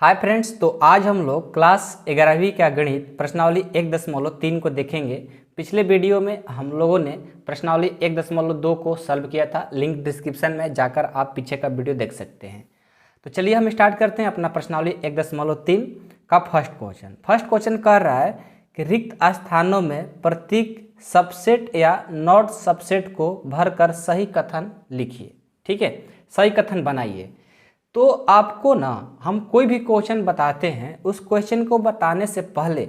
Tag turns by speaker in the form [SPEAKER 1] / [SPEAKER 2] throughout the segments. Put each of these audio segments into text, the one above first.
[SPEAKER 1] Hi friends, तो आज हम लोग क्लास 11वीं का गणित प्रश्नावली 1.3 को देखेंगे। पिछले वीडियो में हम लोगों ने प्रश्नावली 1.2 को सॉल्व किया था। लिंक डिस्क्रिप्शन में जाकर आप पीछे का वीडियो देख सकते हैं। तो चलिए हम स्टार्ट करते हैं अपना प्रश्नावली 1.3 का फर्स्ट क्वेश्चन। फर्स्ट क्वेश्चन कह रहा है कि रिक्त स्थानों में प्रतीक सबसेट या नॉट सबसेट को भरकर सही कथन लिखिए। ठीक है, सही कथन बनाइए। तो आपको ना हम कोई भी क्वेश्चन बताते हैं, उस क्वेश्चन को बताने से पहले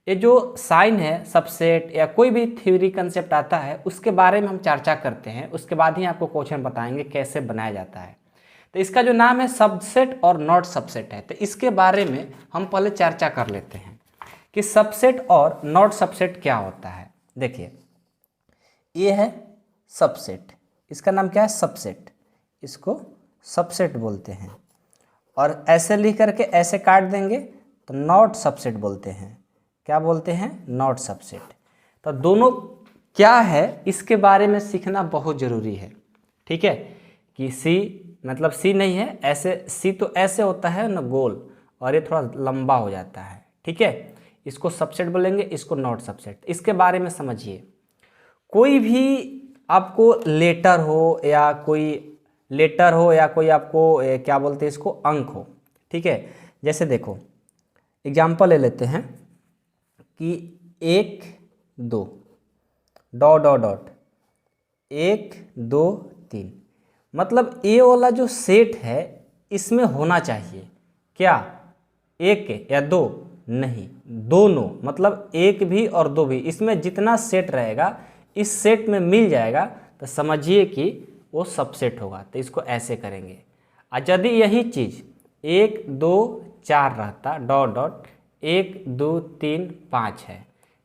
[SPEAKER 1] ये जो साइन है सबसेट या कोई भी थ्योरी कंसेप्ट आता है उसके बारे में हम चर्चा करते हैं। उसके बाद ही आपको क्वेश्चन बताएंगे कैसे बनाया जाता है। तो इसका जो नाम है सबसेट और नॉट सबसेट है, तो इसके बारे में हम पहले चर्चा कर लेते हैं कि सबसेट और नॉट सबसेट क्या होता है। देखिए, ये है सबसेट, इसका नाम क्या है सबसेट, इसको सबसेट बोलते हैं। और ऐसे लिख करके ऐसे काट देंगे तो नॉट सबसेट बोलते हैं। क्या बोलते हैं? Not subset. तो दोनों क्या है इसके बारे में सीखना बहुत ज़रूरी है। ठीक है, कि सी मतलब सी नहीं है, ऐसे सी तो ऐसे होता है ना गोल, और ये थोड़ा लंबा हो जाता है। ठीक है, इसको सबसेट बोलेंगे, इसको नॉट सबसेट। इसके बारे में समझिए। कोई भी आपको लेटर हो या कोई आपको क्या बोलते हैं इसको, अंक हो। ठीक है, जैसे देखो एग्जाम्पल ले लेते हैं कि 1 2 डॉट डॉट डॉट 1 2 3, मतलब ये वाला जो सेट है इसमें होना चाहिए क्या, 1 या 2 नहीं, दोनों, मतलब 1 भी और 2 भी, इसमें जितना सेट रहेगा इस सेट में मिल जाएगा तो समझिए कि वो सबसेट होगा। तो इसको ऐसे करेंगे। और यदि यही चीज़ 1 2 4 रहता डॉट डॉट 1 2 3 5 है,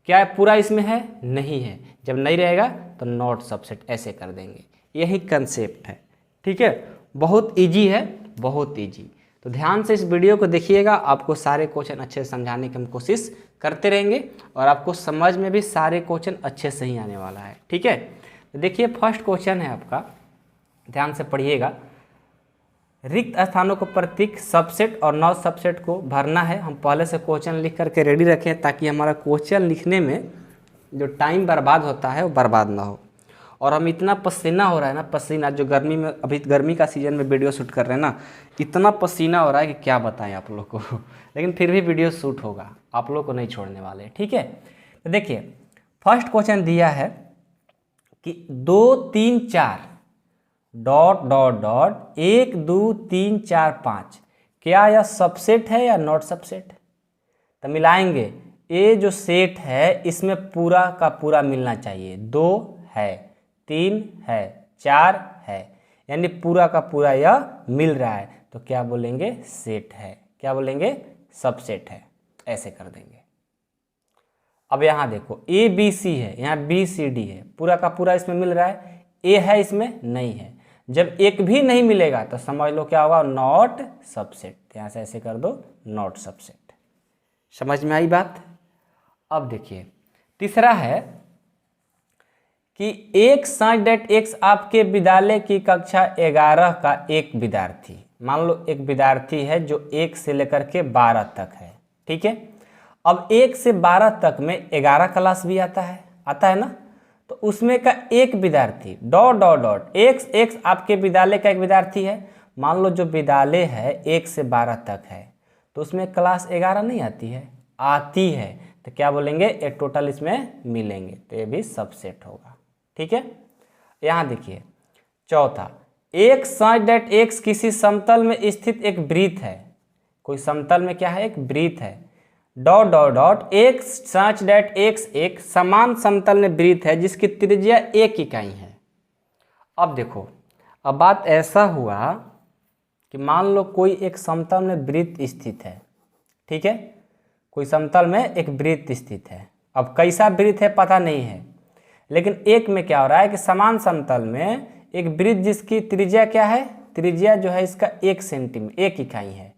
[SPEAKER 1] क्या है पूरा इसमें है? नहीं है। जब नहीं रहेगा तो नॉट सबसेट ऐसे कर देंगे। यही कंसेप्ट है। ठीक है, बहुत इजी है, बहुत इजी। तो ध्यान से इस वीडियो को देखिएगा, आपको सारे क्वेश्चन अच्छे से समझाने की हम कोशिश करते रहेंगे और आपको समझ में भी सारे क्वेश्चन अच्छे से ही आने वाला है। ठीक है, तो देखिए फर्स्ट क्वेश्चन है आपका, ध्यान से पढ़िएगा। रिक्त स्थानों को प्रतीक सबसेट और नॉट सबसेट को भरना है। हम पहले से क्वेश्चन लिख करके रेडी रखें ताकि हमारा क्वेश्चन लिखने में जो टाइम बर्बाद होता है वो बर्बाद ना हो। और हम इतना पसीना हो रहा है ना, पसीना जो गर्मी में, अभी गर्मी का सीजन में वीडियो शूट कर रहे हैं ना, इतना पसीना हो रहा है कि क्या बताएं आप लोग को लेकिन फिर भी वीडियो शूट होगा, आप लोग को नहीं छोड़ने वाले। ठीक है, तो देखिए फर्स्ट क्वेश्चन दिया है कि 2 3 4 डॉट डॉट डॉट 1 2 3 4 5, क्या यह सबसेट है या नॉट सबसेट? तो मिलाएंगे, ये जो सेट है इसमें पूरा का पूरा मिलना चाहिए। 2 है, 3 है, 4 है, यानी पूरा का पूरा यह मिल रहा है, तो क्या बोलेंगे? सेट है। क्या बोलेंगे? सबसेट है। ऐसे कर देंगे। अब यहाँ देखो ए बी सी है, यहाँ बी सी डी है, पूरा का पूरा इसमें मिल रहा है। ए है, इसमें नहीं है। जब एक भी नहीं मिलेगा तो समझ लो क्या होगा? Not subset. यहाँ से ऐसे कर दो, नॉट सबसेट। समझ में आई बात? अब देखिए तीसरा है कि एक x आपके विद्यालय की कक्षा 11 का एक विद्यार्थी, मान लो एक विद्यार्थी है जो 1 से लेकर के 12 तक है। ठीक है, अब 1 से 12 तक में 11 क्लास भी आता है ना, तो उसमें का एक विद्यार्थी डॉट डॉट डॉट x आपके विद्यालय का एक विद्यार्थी है। मान लो जो विद्यालय है 1 से 12 तक है, तो उसमें क्लास 11 नहीं आती है? आती है। तो क्या बोलेंगे? एक टोटल इसमें मिलेंगे, तो ये भी सबसेट होगा। ठीक है, यहाँ देखिए चौथा, एक x किसी समतल में स्थित एक वृत्त है। कोई समतल में क्या है? एक वृत्त है। डॉट डॉट डॉट x एक समान समतल में वृत्त है जिसकी त्रिज्या 1 इकाई है। अब देखो, अब बात ऐसा हुआ कि मान लो कोई एक समतल में वृत्त स्थित है। ठीक है, कोई समतल में एक वृत्त स्थित है। अब कैसा वृत्त है पता नहीं है, लेकिन एक में क्या हो रहा है कि समान समतल में एक वृत्त जिसकी त्रिज्या क्या है? त्रिज्या जो है इसका 1 सेंटीमीटर, 1 इकाई है।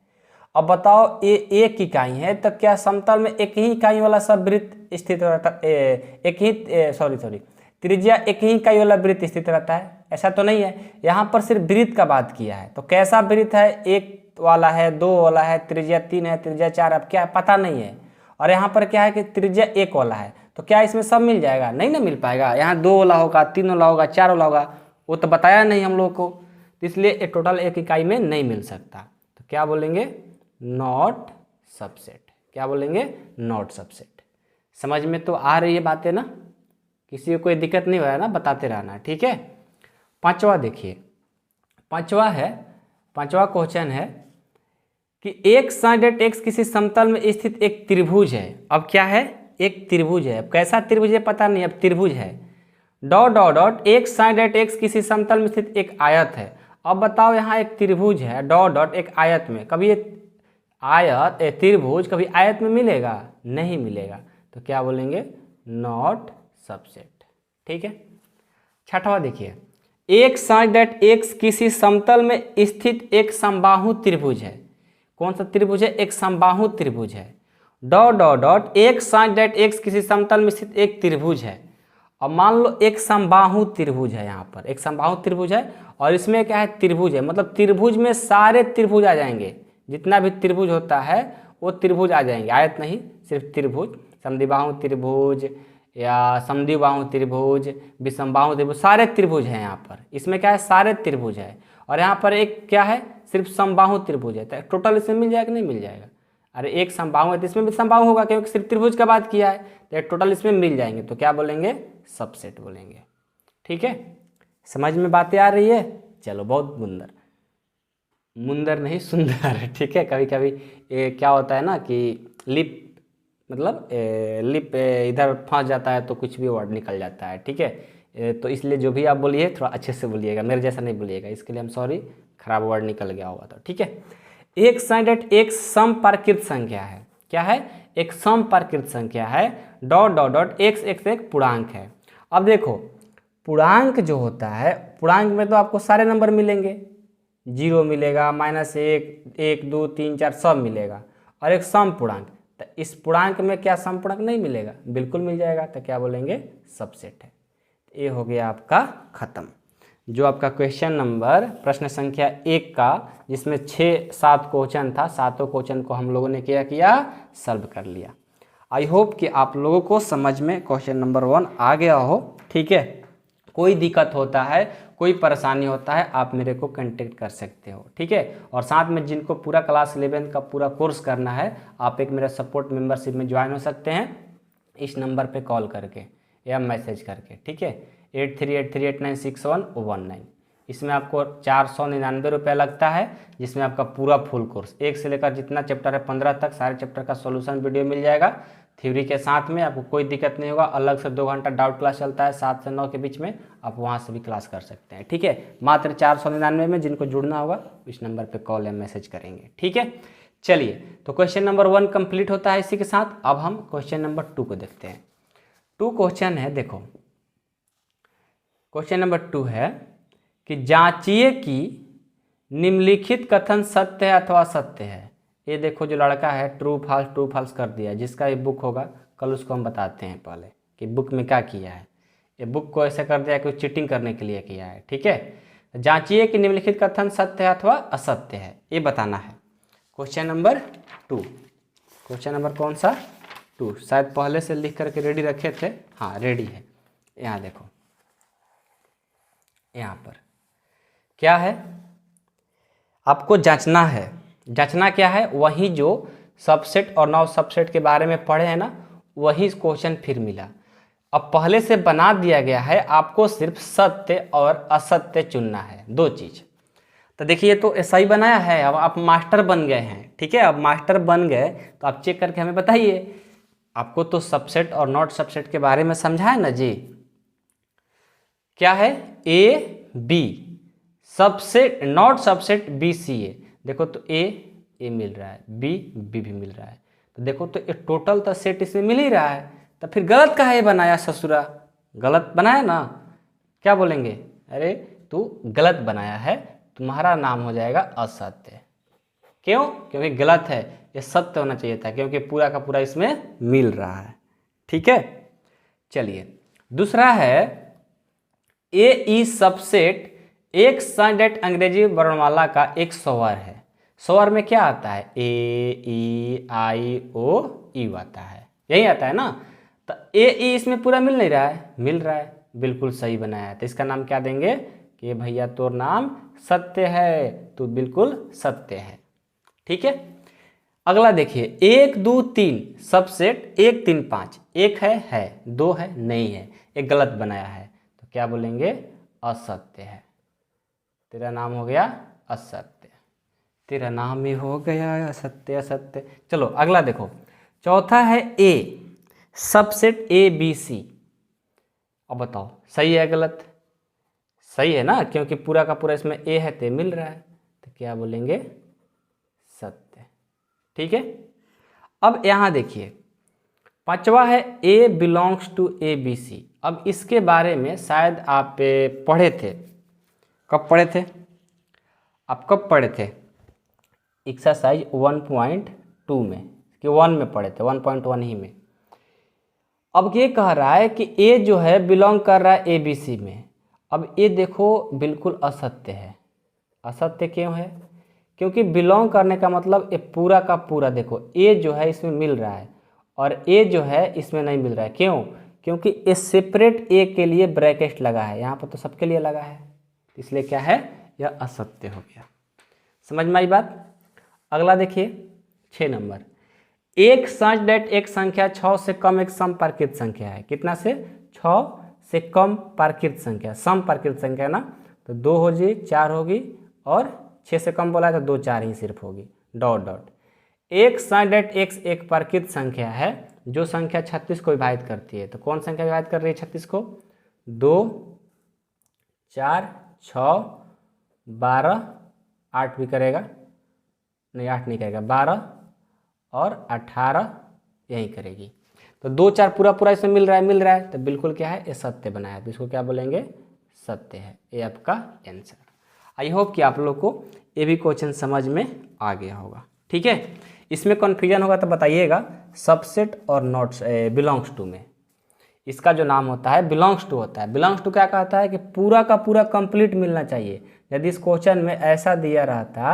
[SPEAKER 1] अब बताओ ये 1 इकाई है, तो क्या समतल में एक ही इकाई वाला सब वृत्त स्थित रहता? त्रिज्या 1 ही इकाई वाला वृत्त स्थित रहता है? ऐसा तो नहीं है। यहाँ पर सिर्फ वृत्त का बात किया है, तो कैसा वृत्त है? एक वाला है, 2 वाला है, त्रिज्या 3 है, त्रिज्या 4, अब क्या है पता नहीं है। और यहाँ पर क्या है कि त्रिज्या 1 वाला है, तो क्या इसमें सब मिल जाएगा? नहीं ना मिल पाएगा। यहाँ 2 वाला होगा, 3 वाला होगा, 4 वाला होगा, वो तो बताया नहीं हम लोग को, तो इसलिए ये टोटल एक इकाई में नहीं मिल सकता। तो क्या बोलेंगे? Not subset. क्या बोलेंगे? Not subset. समझ में तो आ रही है बातें ना? किसी को कोई दिक्कत नहीं हो रहा है ना? बताते रहना, ठीक है। पांचवा देखिए, पांचवा क्वेश्चन है कि एक साइडेड एक्स किसी समतल में स्थित एक त्रिभुज है। अब क्या है? एक त्रिभुज है। अब कैसा त्रिभुज है पता नहीं, अब त्रिभुज है। डॉट डॉट डॉट एक साइडेड एक्स किसी समतल में स्थित एक आयत है। अब बताओ यहाँ एक त्रिभुज है, डॉट डॉट एक आयत में, कभी ये आयत त्रिभुज कभी आयत में मिलेगा? नहीं मिलेगा। तो क्या बोलेंगे? नॉट सबसेट, ठीक है। छठवा देखिए, एक साइडेड एक्स किसी समतल में स्थित एक समबाहु त्रिभुज है। कौन सा त्रिभुज है? एक समबाहु त्रिभुज है। डॉट डॉट डॉट एक साइडेड एक्स किसी समतल में स्थित एक त्रिभुज है। अब मान लो एक समबाहु त्रिभुज है, यहाँ पर एक समबाहु त्रिभुज है और इसमें क्या है? त्रिभुज है, मतलब त्रिभुज में सारे त्रिभुज आ जाएंगे, जितना भी त्रिभुज होता है वो त्रिभुज आ जाएंगे, आयत नहीं, सिर्फ त्रिभुज, समद्विबाहु त्रिभुज या समद्विबाहु त्रिभुज, विषमबाहु त्रिभुज, सारे त्रिभुज हैं यहाँ पर। इसमें क्या है? सारे त्रिभुज है। और यहाँ पर एक क्या है? सिर्फ समबाहु त्रिभुज है। तो टोटल इसमें मिल जाएगा? नहीं मिल जाएगा। अरे एक समबाहु है तो इसमें भी समबाहु होगा, क्योंकि सिर्फ त्रिभुज का बात किया है, तो टोटल इसमें मिल जाएंगे। तो क्या बोलेंगे? सबसेट बोलेंगे, ठीक है। समझ में बातें आ रही है? चलो, बहुत मुंदर नहीं सुंदर, ठीक है। कभी कभी क्या होता है ना कि लिप मतलब लिप इधर फंस जाता है तो कुछ भी वर्ड निकल जाता है, ठीक है। तो इसलिए जो भी आप बोलिए थोड़ा अच्छे से बोलिएगा, मेरे जैसा नहीं बोलिएगा, इसके लिए हम सॉरी, खराब वर्ड निकल गया होगा तो, ठीक है। एक साइडेड एक समपार्कित संख्या है। क्या है? एक समपार्कित संख्या है। Dot dot dot x x एक पूर्णांक है। अब देखो, पूर्णांक जो होता है, पूर्णांक में तो आपको सारे नंबर मिलेंगे, 0 मिलेगा, -1, 1, 2, 3, 4 सब मिलेगा। और एक सम पूर्णांक, तो इस पूर्णांक में क्या सम पूर्णांक नहीं मिलेगा? बिल्कुल मिल जाएगा। तो क्या बोलेंगे? सबसेट है। ये हो गया आपका खत्म, जो आपका क्वेश्चन नंबर प्रश्न संख्या 1 का, जिसमें 6-7 क्वेश्चन था, सातों क्वेश्चन को हम लोगों ने क्या किया? सॉल्व कर लिया। आई होप कि आप लोगों को समझ में क्वेश्चन नंबर 1 आ गया हो, ठीक है। कोई दिक्कत होता है, कोई परेशानी होता है, आप मेरे को कांटेक्ट कर सकते हो, ठीक है। और साथ में जिनको पूरा क्लास 11 का पूरा कोर्स करना है, आप एक मेरा सपोर्ट मेंबरशिप में ज्वाइन हो सकते हैं, इस नंबर पे कॉल करके या मैसेज करके, ठीक है। 8383896119। इसमें आपको 499 रुपये लगता है, जिसमें आपका पूरा फुल कोर्स 1 से लेकर जितना चैप्टर है 15 तक सारे चैप्टर का सॉल्यूशन वीडियो मिल जाएगा। थ्योरी के साथ में आपको कोई दिक्कत नहीं होगा। अलग से 2 घंटा डाउट क्लास चलता है 7 से 9 के बीच में, आप वहाँ से भी क्लास कर सकते हैं, ठीक है। मात्र 499 में जिनको जुड़ना होगा इस नंबर पर कॉल या मैसेज करेंगे, ठीक है। चलिए, तो क्वेश्चन नंबर 1 कंप्लीट होता है इसी के साथ। अब हम क्वेश्चन नंबर 2 को देखते हैं। 2 क्वेश्चन है, देखो क्वेश्चन नंबर 2 है कि जांचिए कि निम्नलिखित कथन सत्य है अथवा असत्य है। ये देखो, जो लड़का है ट्रू फॉल्स कर दिया, जिसका ये बुक होगा कल उसको हम बताते हैं पहले कि बुक में क्या किया है। ये बुक को ऐसे कर दिया कि चीटिंग करने के लिए किया है, ठीक है। जांचिए कि निम्नलिखित कथन सत्य है अथवा असत्य है, ये बताना है। क्वेश्चन नंबर 2, क्वेश्चन नंबर कौन सा? 2। शायद पहले से लिख करके रेडी रखे थे, हाँ रेडी है। यहाँ देखो, यहाँ पर क्या है, आपको जांचना है। जांचना क्या है? वही जो सबसेट और नॉन सबसेट के बारे में पढ़े हैं ना, वही क्वेश्चन फिर मिला। अब पहले से बना दिया गया है, आपको सिर्फ सत्य और असत्य चुनना है, 2 चीज। तो देखिए, तो ऐसा ही बनाया है। अब आप मास्टर बन गए हैं, ठीक है। अब मास्टर बन गए तो आप चेक करके हमें बताइए। आपको तो सबसेट और नॉट सबसेट के बारे में समझा है ना जी। क्या है? A B subset, not subset B C A. देखो तो ए मिल रहा है, बी भी मिल रहा है, तो देखो तो ये टोटल तो सेट इसमें मिल ही रहा है। तो फिर गलत काहे बनाया ससुरा? गलत बनाया ना, क्या बोलेंगे? अरे तू गलत बनाया है, तुम्हारा नाम हो जाएगा असत्य। क्यों? क्योंकि गलत है, ये सत्य होना चाहिए था, क्योंकि पूरा का पूरा इसमें मिल रहा है, ठीक है। चलिए, दूसरा है ए ई सबसेट एक साइडेड अंग्रेजी वर्णमाला का एक स्वर है। स्वर में क्या आता है? ए, ई, आई, ओ, यू आता है, यही आता है ना। तो ए, ई इसमें पूरा मिल नहीं रहा है? मिल रहा है, बिल्कुल सही बनाया है। तो इसका नाम क्या देंगे कि भैया तोर नाम सत्य है, तो बिल्कुल सत्य है। ठीक है, अगला देखिए, 1 2 3 सबसेट 1 3 5, एक है, दो है, नहीं है, एक गलत बनाया है, तो क्या बोलेंगे? असत्य है। तेरा नाम हो गया असत्य, तेरा नाम ही हो गया असत्य असत्य। चलो अगला देखो, चौथा है ए सबसेट ए बी सी। अब बताओ सही है गलत? सही है ना, क्योंकि पूरा का पूरा इसमें ए है तो मिल रहा है, तो क्या बोलेंगे? सत्य। ठीक है, अब यहाँ देखिए, पांचवा है A belongs to A B C. अब इसके बारे में शायद आप पढ़े थे। कब पढ़े थे? आप कब पढ़े थे? एक्सरसाइज 1.2 में कि 1 में पढ़े थे, 1.1 ही में। अब ये कह रहा है कि ए जो है बिलोंग कर रहा है ए बी सी में। अब ये देखो बिल्कुल असत्य है। असत्य क्यों है? क्योंकि बिलोंग करने का मतलब ये पूरा का पूरा, देखो ए जो है इसमें मिल रहा है और ए जो है इसमें नहीं मिल रहा है। क्यों? क्योंकि ये सेपरेट ए के लिए ब्रैकेट लगा है, यहाँ पर तो सबके लिए लगा है, इसलिए क्या है? यह असत्य हो गया। समझ में आई बात? अगला देखिए 6 नंबर, एक सच डेट एक संख्या 6 से कम एक समपार्कित संख्या है। कितना से? 6 से कम पार्कित संख्या, समपार्कित संख्या ना, तो 2 होगी, 4 होगी, और 6 से कम बोला है तो 2 4 ही सिर्फ होगी, डॉट डॉट। एक सच डेट एक्स एक पार्कित संख्या है जो संख्या 36 को विभाजित करती है। तो कौन संख्या विभाजित कर रही है 36 को? 2 4 6 12, 8 भी करेगा, नहीं 8 नहीं करेगा, 12 और 18 यही करेगी। तो 2 4 पूरा पूरा इसमें मिल रहा है, तो बिल्कुल क्या है? ये सत्य बनाया, तो इसको क्या बोलेंगे? सत्य है। ये आपका आंसर। आई होप कि आप लोग को ये भी क्वेश्चन समझ में आ गया होगा। ठीक है, इसमें कन्फ्यूजन होगा तो बताइएगा। सबसेट और नॉट बिलोंग्स टू में इसका जो नाम होता है बिलोंग्स टू होता है। बिलोंग्स टू क्या कहता है कि पूरा का पूरा कंप्लीट मिलना चाहिए। यदि इस क्वेश्चन में ऐसा दिया रहता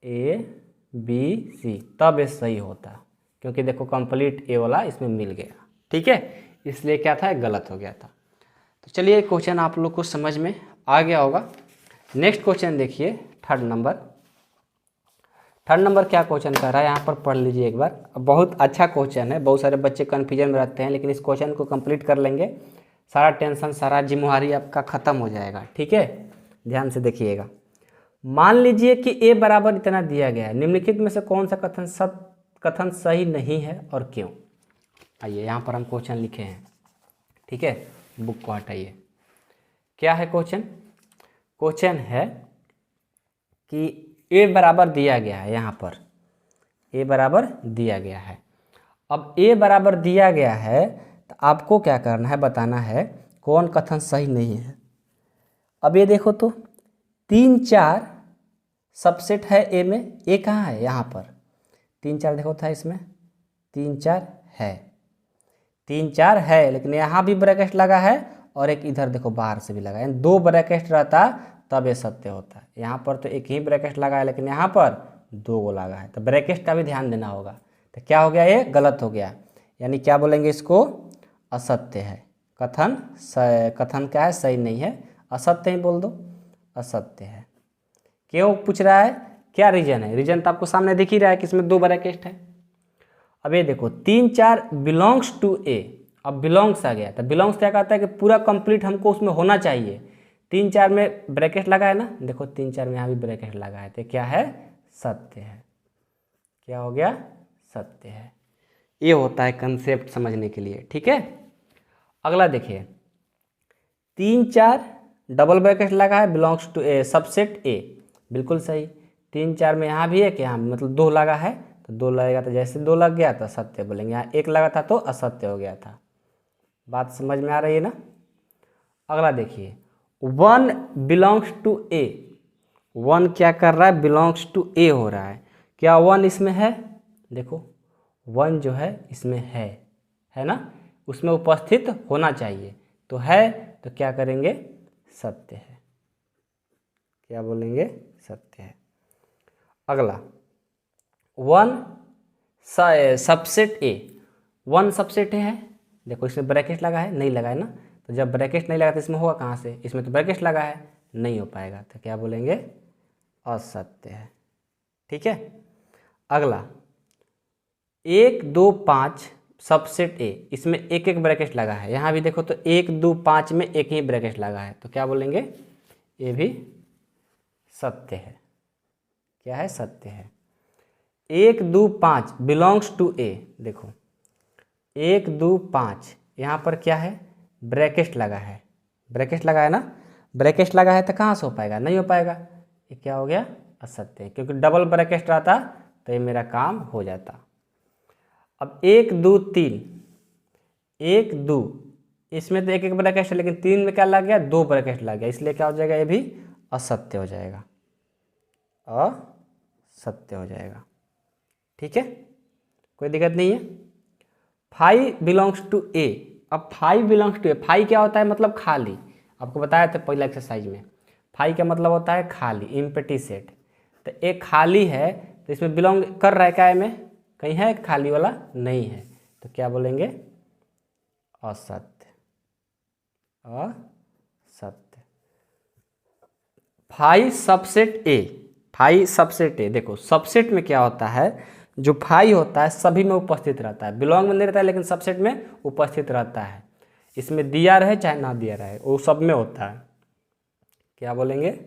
[SPEAKER 1] ए बी सी तब ये सही होता, क्योंकि देखो कंप्लीट ए वाला इसमें मिल गया। ठीक है, इसलिए क्या था? गलत हो गया था। तो चलिए क्वेश्चन आप लोग को समझ में आ गया होगा। नेक्स्ट क्वेश्चन देखिए, थर्ड नंबर क्या क्वेश्चन कर रहा है यहाँ पर पढ़ लीजिए एक बार। बहुत अच्छा क्वेश्चन है, बहुत सारे बच्चे कन्फ्यूजन में रहते हैं, लेकिन इस क्वेश्चन को कंप्लीट कर लेंगे, सारा टेंशन सारा जिम्मेवारी आपका खत्म हो जाएगा। ठीक है, ध्यान से देखिएगा। मान लीजिए कि ए बराबर इतना दिया गया है, निम्नलिखित में से कौन सा कथन सही नहीं है और क्यों? आइए यहाँ पर हम क्वेश्चन लिखे हैं। ठीक है, बुक को हटाइए। क्या है क्वेश्चन? क्वेश्चन है कि ए बराबर दिया गया है, यहाँ पर ए बराबर दिया गया है। अब ए बराबर दिया गया है तो आपको क्या करना है? बताना है कौन कथन सही नहीं है। अब ये देखो तो 3 4 सबसेट है ए में, ए कहाँ है? यहाँ पर 3 4 देखो था, इसमें 3 4 है, 3 4 है, लेकिन यहाँ भी ब्रैकेट लगा है और एक इधर देखो बाहर से भी लगा है। 2 ब्रैकेट रहता तब ये सत्य होता है। यहाँ पर तो एक ही ब्रैकेट लगा है, लेकिन यहाँ पर 2 गो लगा है, तो ब्रैकेट का भी ध्यान देना होगा। तो क्या हो गया? ये गलत हो गया, यानी क्या बोलेंगे इसको? असत्य है। कथन क्या है? सही नहीं है, असत्य ही बोल दो, असत्य है। क्यों पूछ रहा है? क्या रीजन है? रीजन तो आपको सामने दिख ही रहा है कि इसमें 2 ब्रैकेट है। अब ये देखो 3 4 बिलोंग्स टू ए, अब बिलोंग्स आ गया, तो बिलोंग्स क्या कहता है कि पूरा कंप्लीट हमको उसमें होना चाहिए। 3 4 में ब्रैकेट लगा है ना, देखो 3 4 में यहाँ भी ब्रैकेट लगा है, तो क्या है? सत्य है। क्या हो गया? सत्य है। ये होता है कंसेप्ट समझने के लिए। ठीक है, अगला देखिए, 3 4 डबल ब्रैकेट लगा है, belongs to A, subset A, बिल्कुल सही। 3 4 में यहाँ भी है कि यहाँ मतलब 2 लगा है, तो 2 लगेगा, तो जैसे 2 लग गया तो सत्य बोलेंगे। यहाँ 1 लगा था तो असत्य हो गया था। बात समझ में आ रही है ना? अगला देखिए, 1 बिलोंग्स टू ए, 1 क्या कर रहा है? बिलोंग्स टू ए हो रहा है। क्या 1 इसमें है? देखो 1 जो है इसमें है ना, उसमें उपस्थित होना चाहिए, तो है, तो क्या करेंगे? सत्य है। क्या बोलेंगे? सत्य है। अगला, one subset A, one subset A है, देखो इसमें ब्रैकेट लगा है, नहीं लगा है ना, तो जब ब्रैकेट नहीं लगा तो इसमें होगा कहाँ से, इसमें तो ब्रैकेट लगा है, नहीं हो पाएगा, तो क्या बोलेंगे, असत्य है। ठीक है। अगला, 1 2 5 सबसेट ए, इसमें एक एक ब्रैकेट लगा है, यहाँ भी देखो तो 1 2 5 में एक ही ब्रैकेट लगा है, तो क्या बोलेंगे, ये भी सत्य है। क्या है, सत्य है। 1 2 5 बिलोंग्स टू ए, देखो 1 2 5 यहाँ पर क्या है, ब्रैकेट लगा है, ब्रैकेट लगा है ना, ब्रैकेट लगा है तो कहाँ से हो पाएगा, नहीं हो पाएगा, ये क्या हो गया, असत्य है, क्योंकि डबल ब्रैकेट रहता तो ये मेरा काम हो जाता। अब 1 2 3, 1 2, इसमें तो एक एक ब्रैकेट है, लेकिन 3 में क्या लग गया, 2 ब्रैकेट लग गया, इसलिए क्या हो जाएगा, ये भी असत्य हो जाएगा, असत्य हो जाएगा। ठीक है, कोई दिक्कत नहीं है। 5 बिलोंग्स टू ए, अब 5 बिलोंग्स टू ए, 5 क्या होता है, मतलब खाली, आपको बताया था पहला एक्सरसाइज में, 5 का मतलब होता है खाली, एम्प्टी सेट, तो एक खाली है तो इसमें बिलोंग कर रहा है क्या, में कहीं है खाली वाला, नहीं है, तो क्या बोलेंगे, असत्य, असत्य। 5 सबसेट ए, 5 सबसेट ए, देखो सबसेट में क्या होता है, जो 5 होता है सभी में उपस्थित रहता है, बिलोंग में नहीं रहता है लेकिन सबसेट में उपस्थित रहता है, इसमें दिया रहे चाहे ना दिया रहे वो सब में होता है, क्या बोलेंगे,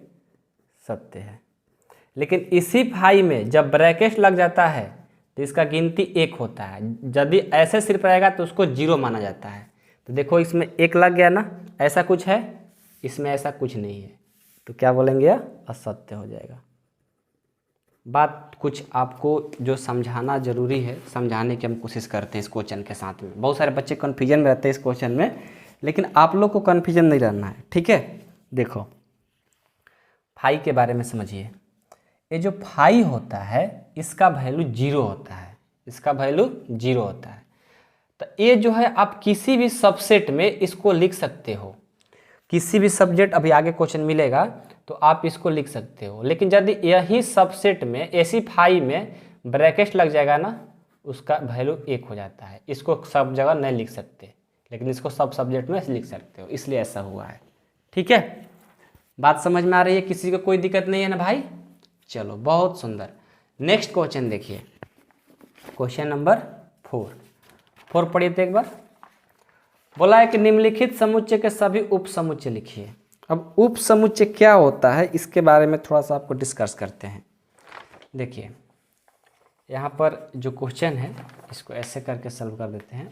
[SPEAKER 1] सत्य है। लेकिन इसी 5 में जब ब्रैकेट लग जाता है तो इसका गिनती 1 होता है, यदि ऐसे सिर्फ रहेगा तो उसको 0 माना जाता है। तो देखो इसमें 1 लग गया ना, ऐसा कुछ है, इसमें ऐसा कुछ नहीं है, तो क्या बोलेंगे, असत्य हो जाएगा। बात कुछ आपको जो समझाना जरूरी है, समझाने की हम कोशिश करते हैं इस क्वेश्चन के साथ में, बहुत सारे बच्चे कन्फ्यूजन में रहते हैं इस क्वेश्चन में, लेकिन आप लोग को कन्फ्यूजन नहीं रहना है। ठीक है, देखो 5 के बारे में समझिए, ये जो 5 होता है इसका वैल्यू 0 होता है, इसका वैल्यू 0 होता है, तो ये जो है आप किसी भी सबसेट में इसको लिख सकते हो, किसी भी सब्जेक्ट, अभी आगे क्वेश्चन मिलेगा तो आप इसको लिख सकते हो, लेकिन यदि यही सबसेट में ऐसी 5 में ब्रैकेट लग जाएगा ना, उसका वैल्यू 1 हो जाता है, इसको सब जगह नहीं लिख सकते, लेकिन इसको सब सब्जेक्ट में लिख सकते हो, इसलिए ऐसा हुआ है। ठीक है, बात समझ में आ रही है, किसी को कोई दिक्कत नहीं है ना भाई, चलो बहुत सुंदर। नेक्स्ट क्वेश्चन देखिए, क्वेश्चन नंबर 4 पढ़िए तो एक बार। बोला है कि निम्नलिखित समुच्चय के सभी उप समुच्चय लिखिए। अब उप समुच्चय क्या होता है इसके बारे में थोड़ा सा आपको डिस्कस करते हैं। देखिए यहाँ पर जो क्वेश्चन है इसको ऐसे करके सॉल्व कर देते हैं,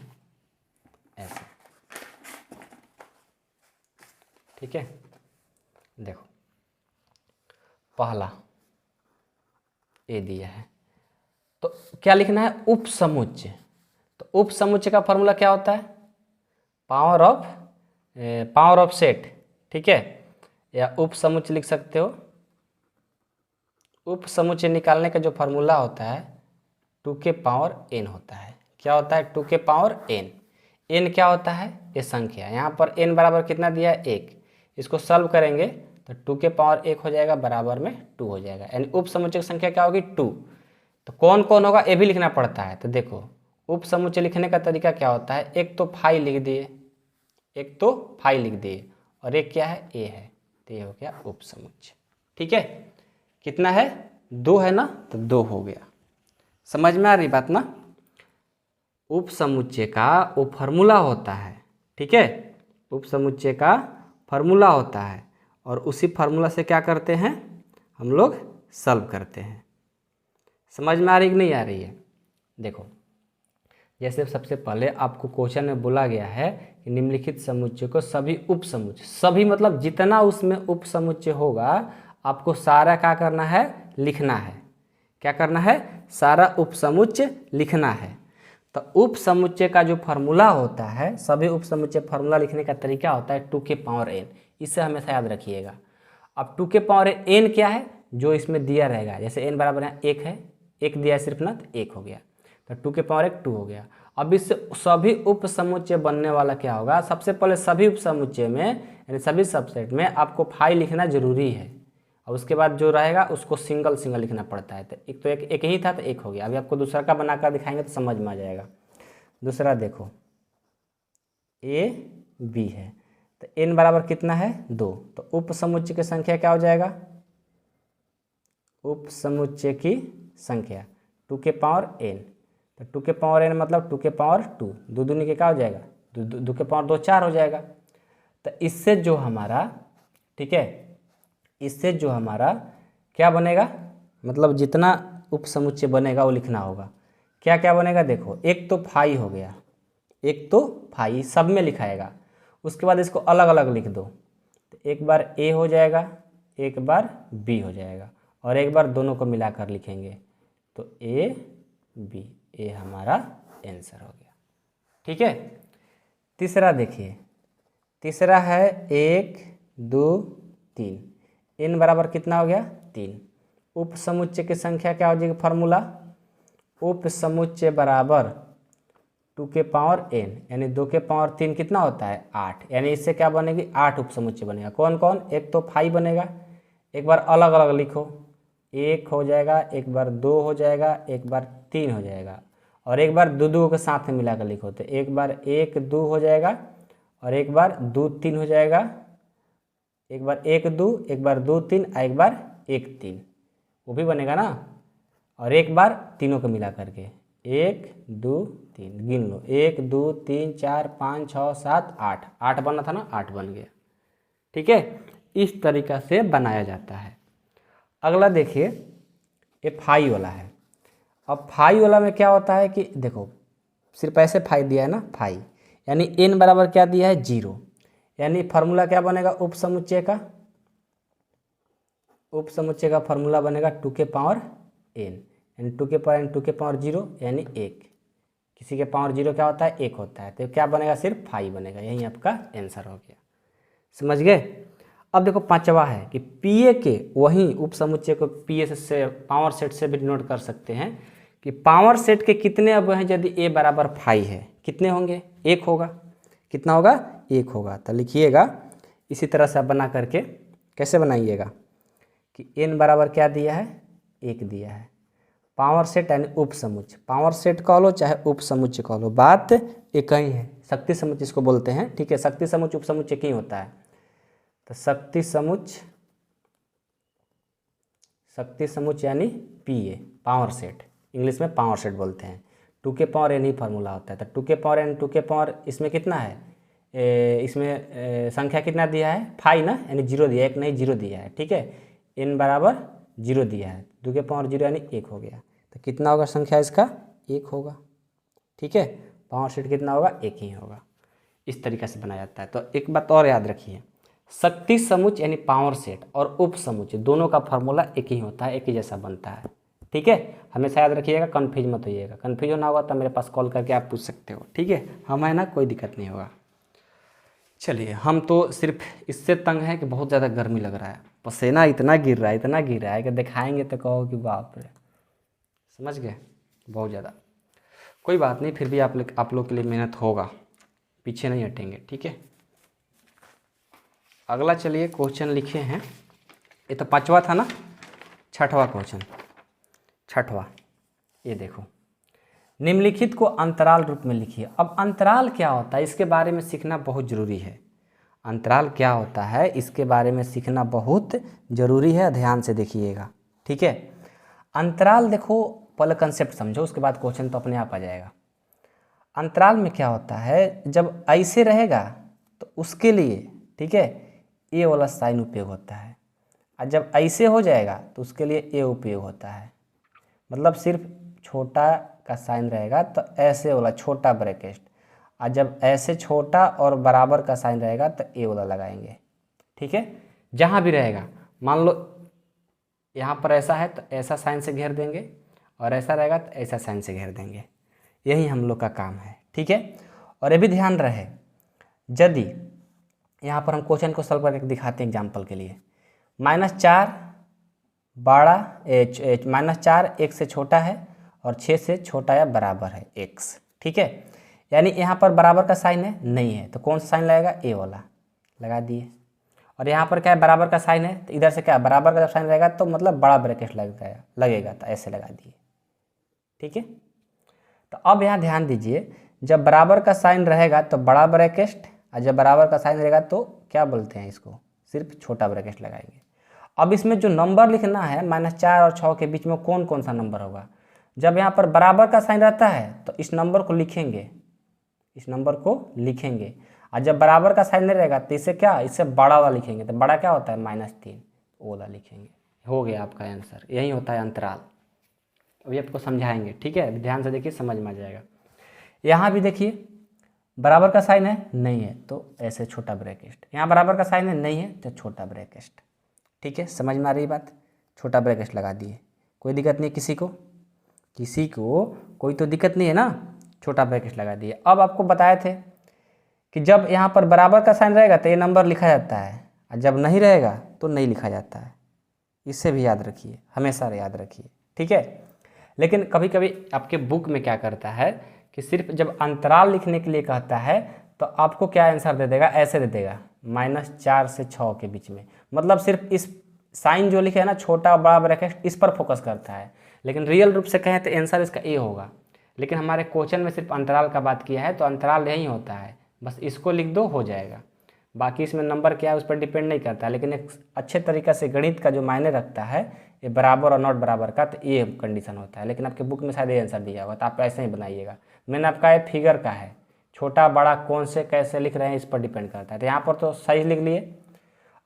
[SPEAKER 1] ऐसे, ठीक है। देखो पहला ए दिया है, तो क्या लिखना है, उप समुच्चय। तो उप समुच्चय का फॉर्मूला क्या होता है, पावर ऑफ सेट, ठीक है, या उप समुच्चय लिख सकते हो। उप समुच्चय निकालने का जो फॉर्मूला होता है 2 के पावर n होता है। क्या होता है, 2 के पावर n। n क्या होता है, ये संख्या, यहाँ पर n बराबर कितना दिया है, 1। इसको सॉल्व करेंगे तो 2 के पावर 1 हो जाएगा, बराबर में 2 हो जाएगा, यानी उप समुच्चय की संख्या क्या होगी, 2। तो कौन कौन होगा ये भी लिखना पड़ता है। तो देखो उप समुच्चय लिखने का तरीका क्या होता है, एक तो 5 लिख दिए, एक तो 5 लिख दिए, और एक क्या है, a है, तो ये हो गया उप समुच्चय। ठीक है, कितना है, 2 है ना, तो 2 हो गया। समझ में आ रही बात ना। उप समुच्चय का वो फार्मूला होता है, ठीक है, उप समुच्चय का फार्मूला होता है, और उसी फार्मूला से क्या करते हैं हम लोग, सॉल्व करते हैं। समझ में आ रही कि नहीं आ रही है। देखो जैसे सबसे पहले आपको क्वेश्चन में बोला गया है कि निम्नलिखित समुच्चय को सभी उप समुच्चय, सभी मतलब जितना उसमें उप समुच्चय होगा आपको सारा क्या करना है, लिखना है। क्या करना है, सारा उप समुच्चय लिखना है। तो उप समुच्चय का जो फार्मूला होता है, सभी उप समुच्चय फार्मूला लिखने का तरीका होता है 2 के पावर n। इसे हमेशा याद रखिएगा। अब 2 के पावर n क्या है, जो इसमें दिया रहेगा, जैसे n बराबर यहाँ 1 है, 1 दिया है सिर्फ ना, तो 1 हो गया, तो 2 के पावर 1 2 हो गया। अब इससे सभी उप समुच्चय बनने वाला क्या होगा, सबसे पहले सभी उप समुच्चय में यानी सभी सबसेट में आपको 5 लिखना जरूरी है। और उसके बाद जो रहेगा उसको सिंगल सिंगल लिखना पड़ता है। तो एक ही था तो एक हो गया। अभी आपको दूसरा का बनाकर दिखाएंगे तो समझ में आ जाएगा। दूसरा देखो ए बी है, तो n बराबर कितना है 2, तो उप समुच्चय की संख्या क्या हो जाएगा, उप समुच्चय की संख्या 2 के पावर n, तो 2 के पावर n मतलब 2 के पावर 2, दो दूनी के क्या हो जाएगा 2 के पावर 2 4 हो जाएगा। तो इससे जो हमारा, ठीक है, इससे जो हमारा क्या बनेगा, मतलब जितना उप समुच्चय बनेगा वो लिखना होगा। क्या क्या बनेगा देखो, एक तो फाई हो गया, एक तो फाई सब में लिखाएगा, उसके बाद इसको अलग अलग लिख दो, तो एक बार ए हो जाएगा, एक बार बी हो जाएगा, और एक बार दोनों को मिलाकर लिखेंगे तो ए बी, ए हमारा आंसर हो गया। ठीक है। तीसरा देखिए, तीसरा है 1 2 3, n बराबर कितना हो गया 3। उप समुच्चय की संख्या क्या हो जाएगी, फार्मूला उप समुच्चय बराबर 2 के पावर n, यानी 2 के पावर 3 कितना होता है 8, यानी इससे क्या बनेगी 8 उप समुच्चय बनेगा। कौन कौन, एक तो फाई बनेगा, एक बार अलग अलग लिखो, 1 हो जाएगा, एक बार 2 हो जाएगा, एक बार 3 हो जाएगा, और एक बार दो दो के साथ में मिलाकर लिखो, तो एक बार 1 2 हो जाएगा, और एक बार 2 3 हो जाएगा, एक बार 1 2, एक बार 2 3, एक बार 1 3, वो भी बनेगा ना, और एक बार तीनों को मिला करके 1 2 3 गिन लो, 1 2 3 4 5 6 7 8, 8 बनना था ना, 8 बन गया। ठीक है, इस तरीका से बनाया जाता है। अगला देखिए, ये फाई वाला है। अब फाई वाला में क्या होता है कि देखो सिर्फ ऐसे फाई दिया है ना, फाई, यानी n बराबर क्या दिया है 0, यानी फार्मूला क्या बनेगा उप समुच्चय का, उप समुच्चय का फार्मूला बनेगा 2 के पावर n, यानी 2 के पावर n 2 के पावर 0 यानी 1, किसी के पावर 0 क्या होता है 1 होता है, तो क्या बनेगा सिर्फ फाई बनेगा। यही आपका आंसर हो गया। समझ गए। अब देखो पांचवा है कि पीए के वहीं उप समुच्चय को पीए से पावर सेट से भी डिनोट कर सकते हैं कि पावर सेट के कितने अब हैं, यदि ए बराबर फाई है कितने होंगे, 1 होगा। कितना होगा 1 होगा। तो लिखिएगा इसी तरह से आप बना करके, कैसे बनाइएगा कि n बराबर क्या दिया है 1 दिया है, पावर सेट यानी उप समुच्चय, पावर सेट कह लो चाहे उप समुच्चय कह लो, बात एक ही है। शक्ति समुच्चय इसको बोलते हैं। ठीक है, शक्ति समुच्चय उप समुच्चय क्यों होता है, तो शक्ति समुच्चय, शक्ति समुच्चय यानी पीए, पावर सेट, इंग्लिश में पावर सेट बोलते हैं। 2 के पावर n ही फार्मूला होता है। तो 2 के पावर n, 2 के पावर इसमें कितना है, इसमें संख्या कितना दिया है फाई ना, यानी 0 दिया है, 1 नहीं 0 दिया है। ठीक है, n बराबर 0 दिया है, 2 के पावर 0 यानी 1 हो गया। तो कितना होगा संख्या इसका 1 होगा। ठीक है, पावर सेट कितना होगा 1 ही होगा। इस तरीके से बनाया जाता है। तो एक बात और याद रखिए, शक्ति समुच्चय यानी पावर सेट और उप समुच्चय दोनों का फार्मूला एक ही होता है, एक ही जैसा बनता है। ठीक है, हमेशा याद रखिएगा, कन्फ्यूज मत होइएगा। कन्फ्यूज होना होगा तो मेरे पास कॉल करके आप पूछ सकते हो। ठीक है, हम है ना, कोई दिक्कत नहीं होगा। चलिए, हम तो सिर्फ इससे तंग है कि बहुत ज़्यादा गर्मी लग रहा है, पसीना इतना गिर रहा है, इतना गिर रहा है कि दिखाएंगे तो कहो कि बाप रे, समझ गए, बहुत ज़्यादा। कोई बात नहीं, फिर भी आप लोग के लिए मेहनत होगा, पीछे नहीं हटेंगे। ठीक है, अगला चलिए क्वेश्चन लिखे हैं, ये तो 5वां था ना, 6वां क्वेश्चन, 6वां, ये देखो, निम्नलिखित को अंतराल रूप में लिखिए। अब अंतराल क्या होता है इसके बारे में सीखना बहुत ज़रूरी है। अंतराल क्या होता है इसके बारे में सीखना बहुत ज़रूरी है, ध्यान से देखिएगा। ठीक है, अंतराल देखो, पहले कंसेप्ट समझो, उसके बाद क्वेश्चन तो अपने आप आ जाएगा। अंतराल में क्या होता है, जब ऐसे रहेगा तो उसके लिए, ठीक है, ए वाला साइन उपयोग होता है, और जब ऐसे हो जाएगा तो उसके लिए ए उपयोग होता है। मतलब सिर्फ छोटा का साइन रहेगा तो ऐसे वाला छोटा ब्रैकेट, और जब ऐसे छोटा और बराबर का साइन रहेगा तो ए वाला लगाएंगे। ठीक है, जहाँ भी रहेगा, मान लो यहाँ पर ऐसा है तो ऐसा साइन से घेर देंगे, और ऐसा रहेगा तो ऐसा साइन से घेर देंगे। यही हम लोग का काम है। ठीक है, और ये भी ध्यान रहे, यदि यहाँ पर हम क्वेश्चन को सॉल्व करके दिखाते हैं एग्जाम्पल के लिए, -4 बड़ा -4 1 से छोटा है और 6 से छोटा या बराबर है x। ठीक है, यानी यहाँ पर बराबर का साइन है नहीं है, तो कौन सा साइन लगेगा, ए वाला लगा दिए। और यहाँ पर क्या है, बराबर का साइन है, तो इधर से क्या बराबर का जब साइन रहेगा तो मतलब बड़ा ब्रैकेट लगेगा, तो ऐसे लगा दिए। ठीक है, तो अब यहाँ ध्यान दीजिए, जब बराबर का साइन रहेगा तो बड़ा ब्रैकेट, और जब बराबर का साइन रहेगा तो क्या बोलते हैं इसको, सिर्फ छोटा ब्रैकेट लगाएंगे। अब इसमें जो नंबर लिखना है -4 और 6 के बीच में कौन कौन सा नंबर होगा, जब यहाँ पर बराबर का साइन रहता है तो इस नंबर को लिखेंगे, इस नंबर को लिखेंगे, और जब बराबर का साइन नहीं रहेगा तो इसे क्या, इससे बड़ा वाला लिखेंगे, तो बड़ा क्या होता है -3, वो वाला लिखेंगे। हो गया आपका आंसर, यही होता है अंतराल। अभी आपको समझाएंगे, ठीक है, ध्यान से देखिए, समझ में आ जाएगा। यहाँ भी देखिए, बराबर का साइन है, नहीं है तो ऐसे छोटा ब्रैकेट, यहाँ बराबर का साइन है, नहीं है तो छोटा ब्रैकेट। ठीक है, समझ में आ रही बात, छोटा ब्रैकेट लगा दिए, कोई दिक्कत नहीं किसी को, किसी को कोई तो दिक्कत नहीं है ना, छोटा ब्रैकेट लगा दिए। अब आपको बताए थे कि जब यहाँ पर बराबर का साइन रहेगा तो ये नंबर लिखा जाता है, और जब नहीं रहेगा तो नहीं लिखा जाता है, इससे भी याद रखिए, हमेशा याद रखिए। ठीक है, लेकिन कभी कभी आपके बुक में क्या करता है कि सिर्फ जब अंतराल लिखने के लिए कहता है तो आपको क्या आंसर दे देगा, ऐसे दे देगा -4 से 6 के बीच में, मतलब सिर्फ इस साइन जो लिखे है ना, छोटा बड़ा ब्रैकेट, इस पर फोकस करता है। लेकिन रियल रूप से कहें तो आंसर इसका ए होगा, लेकिन हमारे क्वेश्चन में सिर्फ अंतराल का बात किया है, तो अंतराल यही होता है, बस इसको लिख दो हो जाएगा। बाकी इसमें नंबर क्या है उस पर डिपेंड नहीं करता, लेकिन एक अच्छे तरीक़े से गणित का जो मायने रखता है ये बराबर और नॉट बराबर का, तो ये कंडीशन होता है। लेकिन आपके बुक में शायद ये आंसर दिया होगा, तो आप ऐसे ही बनाइएगा। मैंने आपका ये फिगर का है, छोटा बड़ा कौन से कैसे लिख रहे हैं इस पर डिपेंड करता है, तो यहाँ पर तो सही लिख लिए।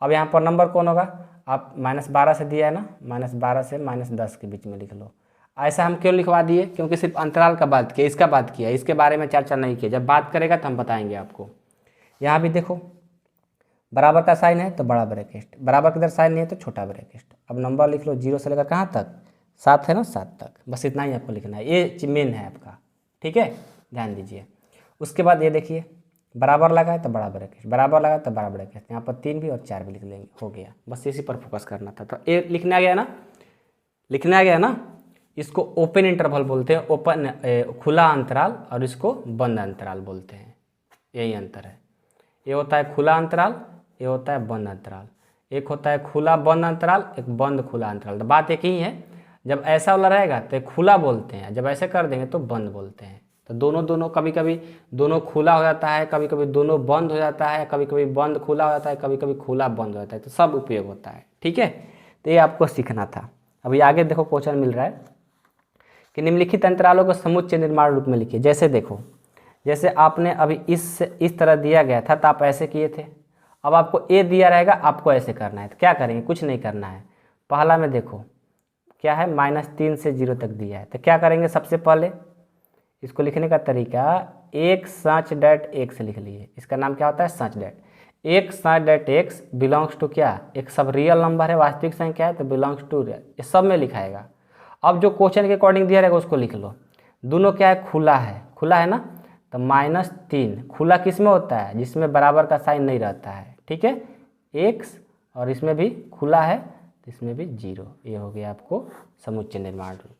[SPEAKER 1] अब यहाँ पर नंबर कौन होगा, आप -12 से दिया है ना, -12 से -10 के बीच में लिख लो। ऐसा हम क्यों लिखवा दिए, क्योंकि सिर्फ अंतराल का बात किया, इसका बात किया, इसके बारे में चर्चा नहीं किया, जब बात करेगा तो हम बताएंगे आपको। यहाँ भी देखो, बराबर का साइन है तो बड़ा ब्रैकेट, बराबर का इधर साइन नहीं है तो छोटा ब्रैकेट। अब नंबर लिख लो 0 से लेकर कहाँ तक, 7 है ना, 7 तक, बस इतना ही आपको लिखना है, ये मेन है आपका। ठीक है, ध्यान दीजिए। उसके बाद ये देखिए, बराबर लगा है तो बड़ा ब्रैकेट, बराबर लगा तो बड़ा ब्रैकेट, यहाँ पर 3 भी और 4 भी लिख लेंगे, हो गया, बस इसी पर फोकस करना था। तो ये लिखने आ गया ना, लिखने आ गया ना। इसको ओपन इंटरवल बोलते हैं, ओपन खुला अंतराल, और इसको बंद अंतराल बोलते हैं, यही अंतर है। ये होता है खुला अंतराल, ये होता है बंद अंतराल। एक होता है खुला बंद अंतराल, एक बंद खुला अंतराल, तो बात एक ही है। जब ऐसा वाला रहेगा तो खुला बोलते हैं, जब ऐसे कर देंगे तो बंद बोलते हैं। तो दोनों कभी कभी दोनों खुला हो जाता है, कभी कभी दोनों बंद हो जाता है, कभी कभी बंद खुला हो जाता है, कभी कभी खुला बंद हो जाता है, तो सब उपयोग होता है। ठीक है, तो ये आपको सीखना था। अभी आगे देखो क्वेश्चन मिल रहा है कि निम्नलिखित अंतरालों को समुच्चय निर्माण रूप में लिखिए। जैसे देखो, जैसे आपने अभी इस तरह दिया गया था तो आप ऐसे किए थे, अब आपको ए दिया रहेगा, आपको ऐसे करना है, तो क्या करेंगे, कुछ नहीं करना है। पहला में देखो क्या है, -3 से 0 तक दिया है, तो क्या करेंगे, सबसे पहले इसको लिखने का तरीका एक सच डैट एक से लिख लिए। इसका नाम क्या होता है, सच डैट। एक such that x belongs to क्या, एक सब रियल नंबर है, वास्तविक संख्या है, तो बिलोंग्स टू रियल, ये सब में लिखाएगा। अब जो क्वेश्चन के अकॉर्डिंग दिया रहेगा उसको लिख लो। दोनों क्या है, खुला है, खुला है ना, तो -3 खुला किस में होता है, जिसमें बराबर का साइन नहीं रहता है। ठीक है, एक्स, और इसमें भी खुला है तो इसमें भी 0। ये हो गया आपको समुच्चय निर्माण रूप।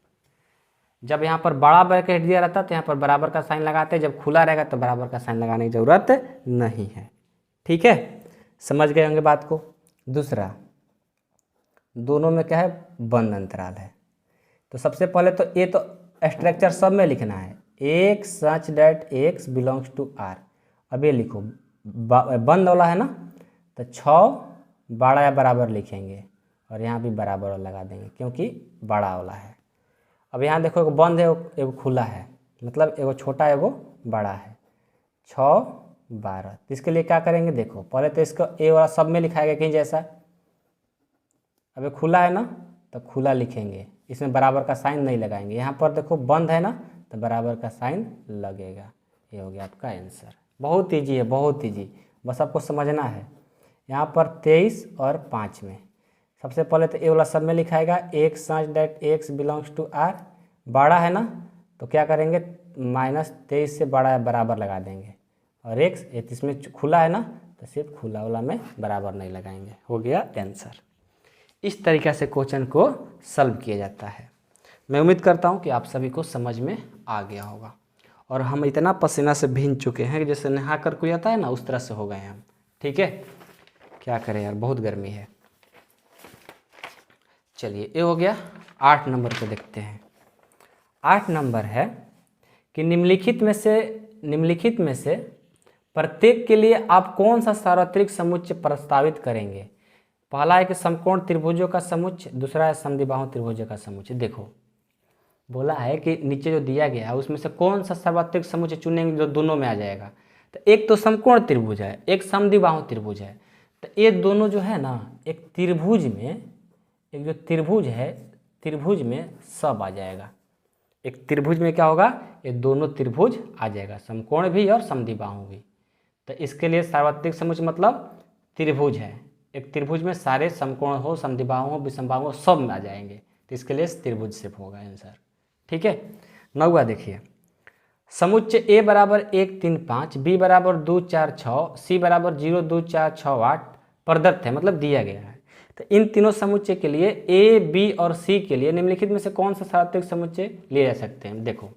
[SPEAKER 1] जब यहाँ पर बड़ा ब्रैकेट दिया रहता है तो यहाँ पर बराबर का साइन लगाते हैं, जब खुला रहेगा तो बराबर का साइन लगाने की ज़रूरत नहीं है। ठीक है, समझ गए होंगे बात को। दूसरा, दोनों में क्या है, बंद अंतराल है। तो सबसे पहले तो ये तो स्ट्रक्चर सब में लिखना है, एक such that x belongs to R. अब ये लिखो, बंद वाला है ना, तो 6 बड़ा या बराबर लिखेंगे, और यहाँ भी बराबर वाला लगा देंगे क्योंकि बड़ा वाला है। अब यहाँ देखो, एगो बंद है, एगो खुला है, मतलब एगो छोटा एगो बड़ा है, 6 12। तो इसके लिए क्या करेंगे, देखो पहले तो इसको ए वाला सब में लिखाएगा कहीं जैसा। अब ये खुला है ना, तो खुला लिखेंगे, इसमें बराबर का साइन नहीं लगाएंगे। यहाँ पर देखो बंद है ना, तो बराबर का साइन लगेगा। ये हो गया आपका आंसर। बहुत ईजी है, बहुत ईजी, बस आपको समझना है। यहाँ पर 23 और 5 में सबसे पहले तो ए वाला सब में लिखाएगा, एक such that x belongs to R. बड़ा है ना, तो क्या करेंगे, -23 से बड़ा या बराबर लगा देंगे, और एक्स इसमें खुला है ना, तो सिर्फ खुला वाला में बराबर नहीं लगाएंगे। हो गया आंसर। इस तरीक़े से क्वेश्चन को सॉल्व किया जाता है। मैं उम्मीद करता हूँ कि आप सभी को समझ में आ गया होगा, और हम इतना पसीना से भीग चुके हैं कि जैसे नहा कर कोई आता है ना, उस तरह से हो गए हैं हम। ठीक है, क्या करें यार, बहुत गर्मी है। चलिए ये हो गया। 8 नंबर को देखते हैं। 8 नंबर है कि निम्नलिखित में से प्रत्येक के लिए आप कौन सा सार्वत्रिक समुच्चय प्रस्तावित करेंगे। पहला है कि समकोण त्रिभुजों का समुच्चय, दूसरा है समद्विबाहु त्रिभुजों का समुच्चय। देखो बोला है कि नीचे जो दिया गया है उसमें से कौन सा सार्वत्रिक समुच्चय चुनेंगे जो दोनों में आ जाएगा। तो एक तो समकोण त्रिभुज है, एक समद्विबाहु त्रिभुज है। तो ये दोनों जो है ना, एक त्रिभुज जो त्रिभुज है, त्रिभुज में सब आ जाएगा। एक त्रिभुज में क्या होगा, ये दोनों त्रिभुज आ जाएगा, समकोण भी और समद्विबाहु भी। तो इसके लिए सार्वत्रिक समुच्चय मतलब त्रिभुज है। एक त्रिभुज में सारे समकोण हो, समद्विबाहु हो, विषमबाहु हो, सब में आ जाएंगे। तो इसके लिए त्रिभुज से होगा आंसर। ठीक है। 9वां देखिए, समुच्चय ए बराबर 1 3 5, बी बराबर 2 4 6, सी बराबर 0 2 4 6 8 प्रदत्त है, मतलब दिया गया है। तो इन तीनों समुच्चय के लिए ए, बी और सी के लिए निम्नलिखित में से कौन सा सार्वत्रिक समुच्चय लिए जा सकते हैं। देखो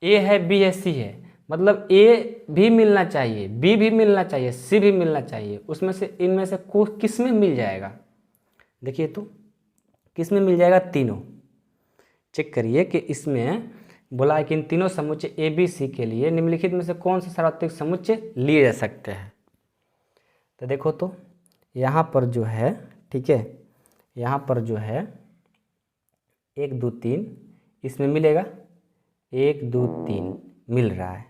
[SPEAKER 1] ए है, बी है, सी है, मतलब ए भी मिलना चाहिए, बी भी मिलना चाहिए, सी भी मिलना चाहिए। उसमें से इनमें से किस में मिल जाएगा। देखिए तो किस में मिल जाएगा, तीनों। चेक करिए कि इसमें बोला है कि इन तीनों समुच्चय ए बी सी के लिए निम्नलिखित में से कौन सा सार्वत्रिक समुच्चय लिए जा सकते हैं। तो देखो तो यहाँ पर जो है, ठीक है, यहाँ पर जो है 1 2 3 इसमें मिलेगा, 1 2 3 मिल रहा है।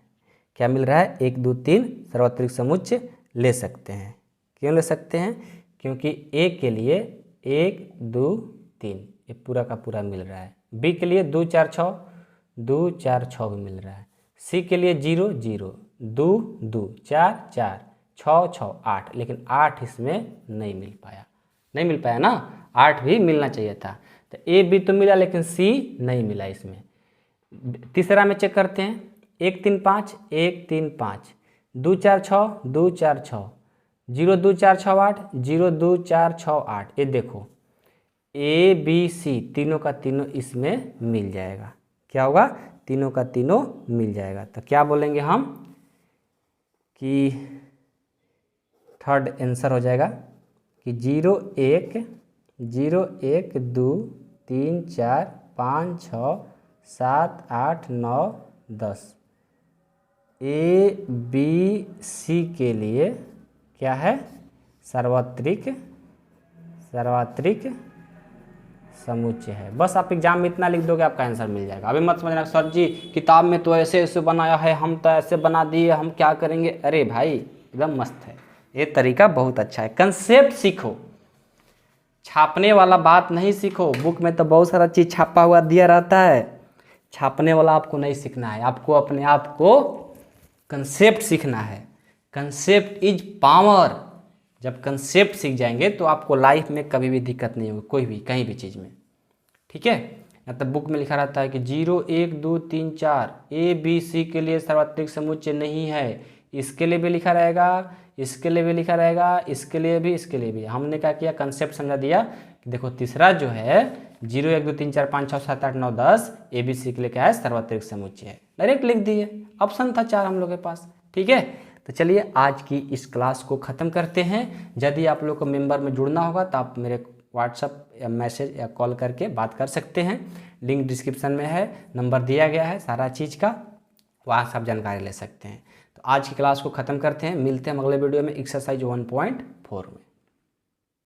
[SPEAKER 1] क्या मिल रहा है, 1 2 3 सार्वत्रिक समुच्चय ले सकते हैं। क्यों ले सकते हैं, क्योंकि ए के लिए 1 2 3 ये पूरा का पूरा मिल रहा है। बी के लिए 2 4 6 2 4 6 भी मिल रहा है। सी के लिए 0 0 2 2 4 4 6 6 8, लेकिन 8 इसमें नहीं मिल पाया ना, 8 भी मिलना चाहिए था। तो ए बी तो मिला लेकिन सी नहीं मिला इसमें। तीसरा में चेक करते हैं, 1 3 5 1 3 5 2 4 6 2 4 6 0 2 4 6 8 0 2 4 6 8। ये देखो ए बी सी तीनों का तीनों इसमें मिल जाएगा। क्या होगा, तीनों का तीनों मिल जाएगा। तो क्या बोलेंगे हम कि थर्ड आंसर हो जाएगा कि 0 1 0 1 2 3 4 5 6 7 8 9 10 ए बी सी के लिए क्या है, सार्वत्रिक समुच्चय है। बस आप एग्जाम में इतना लिख दोगे आपका आंसर मिल जाएगा। अभी मत समझना सर जी किताब में तो ऐसे ऐसे बनाया है, हम तो ऐसे बना दिए, हम क्या करेंगे। अरे भाई एकदम मस्त है, ये तरीका बहुत अच्छा है। कंसेप्ट सीखो, छापने वाला बात नहीं सीखो। बुक में तो बहुत सारा चीज़ छापा हुआ दिया रहता है, छापने वाला आपको नहीं सीखना है। आपको अपने आप को कंसेप्ट सीखना है। Concept is power. जब कंसेप्ट सीख जाएंगे तो आपको लाइफ में कभी भी दिक्कत नहीं होगी, कोई भी कहीं भी चीज़ में। ठीक है, मतलब बुक में लिखा रहता है कि 0 1 2 3 4 ए बी सी के लिए सार्वत्रिक समुच्चय नहीं है, इसके लिए भी लिखा रहेगा, इसके लिए भी लिखा रहेगा, इसके लिए भी, इसके लिए भी। हमने क्या किया, कंसेप्ट समझा दिया कि देखो तीसरा जो है 0 1 2 3 4 5 6 7 8 9 10 ए बी सी के लिए क्या है, सार्वत्रिक समुच्चय है। डायरेक्ट लिख दिए, ऑप्शन था 4 हम लोग के पास। ठीक है, तो चलिए आज की इस क्लास को ख़त्म करते हैं। यदि आप लोग को मेंबर में जुड़ना होगा तो आप मेरे व्हाट्सअप या मैसेज या कॉल करके बात कर सकते हैं। लिंक डिस्क्रिप्शन में है, नंबर दिया गया है सारा चीज़ का, वहाँ से आप जानकारी ले सकते हैं। तो आज की क्लास को ख़त्म करते हैं, मिलते हैं अगले वीडियो में एक्सरसाइज 1.4 में।